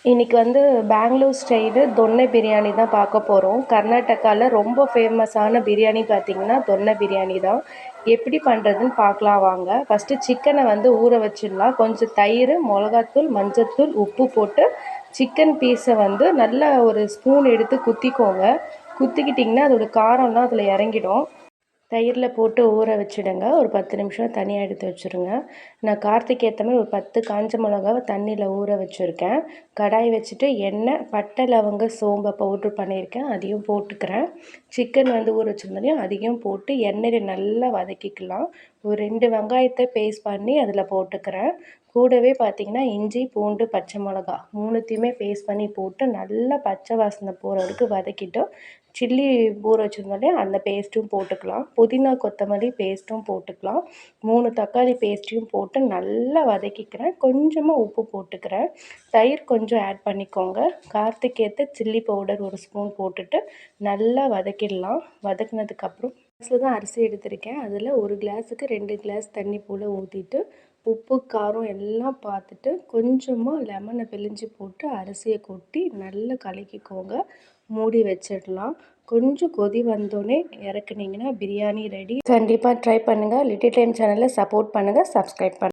இன்றைக்கி வந்து பெங்களூர் ஸ்டைலு தொன்னை பிரியாணி தான் பார்க்க போகிறோம். கர்நாடகாவில் ரொம்ப ஃபேமஸான பிரியாணி பார்த்திங்கன்னா தொன்னை பிரியாணி தான். எப்படி பண்ணுறதுன்னு பார்க்கலாம் வாங்க. ஃபஸ்ட்டு சிக்கனை வந்து ஊற வச்சிடலாம். கொஞ்சம் தயிர், மிளகாத்தூள், மஞ்சத்தூள், உப்பு போட்டு சிக்கன் பீஸை வந்து நல்லா ஒரு ஸ்பூன் எடுத்து குத்திக்கோங்க. குத்திக்கிட்டிங்கன்னா அதோடய காரம்லாம் அதில் இறங்கிடும். தயிரில் போட்டு ஊற வச்சுடுங்க. ஒரு 10 நிமிஷம் தனியாக எடுத்து வச்சுருங்க. நான் காரத்துக்கு ஏற்ற மாதிரி ஒரு 10 காஞ்ச மிளகாவை தண்ணியில் ஊற வச்சுருக்கேன். கடாய் வச்சுட்டு எண்ணெய், பட்டை, லவங்க, சோம்பை பவுட்ரு பண்ணியிருக்கேன், அதையும் போட்டுக்கிறேன். சிக்கன் வந்து ஊற வச்சுருந்தோம், அதையும் போட்டு எண்ணெயில் நல்லா வதக்கிக்கலாம். ஒரு 2 வெங்காயத்தை பேஸ்ட் பண்ணி அதில் போட்டுக்கிறேன். கூடவே பார்த்திங்கன்னா இஞ்சி, பூண்டு, பச்சை மிளகா 3த்தையுமே பேஸ்ட் பண்ணி போட்டு நல்லா பச்சை வாசனை போகிற வரைக்கும் வதக்கிட்டு சில்லி ஊற வச்சுருந்தோடனே அந்த பேஸ்ட்டும் போட்டுக்கலாம். புதினா கொத்தமல்லி பேஸ்ட்டும் போட்டுக்கலாம். 3 தக்காளி பேஸ்ட்டையும் போட்டு நல்லா வதக்கிக்கிறேன். கொஞ்சமாக உப்பு போட்டுக்கிறேன். தயிர் கொஞ்சம் ஆட் பண்ணிக்கோங்க. காரத்துக்கு ஏற்ற சில்லி பவுடர் ஒரு ஸ்பூன் போட்டுட்டு நல்லா வதக்கிடலாம். வதக்கினதுக்கப்புறம் கிளாஸில் தான் அரிசி எடுத்திருக்கேன். அதில் 1 கிளாஸுக்கு 2 கிளாஸ் தண்ணி போல் ஊற்றிட்டு உப்பு காரம் எல்லாம் பார்த்துட்டு கொஞ்சமாக லெமனை பிழிஞ்சு போட்டு அரிசியை கொட்டி நல்லா கலக்கிக்கோங்க. மூடி வச்சிடலாம். கொஞ்சம் கொதி வந்தோடனே இறக்குனீங்கன்னா பிரியாணி ரெடி. கண்டிப்பாக ட்ரை பண்ணுங்கள். லிட்டில் டைம் சேனலை சப்போர்ட் பண்ணுங்கள், சப்ஸ்கிரைப் பண்ணுங்கள்.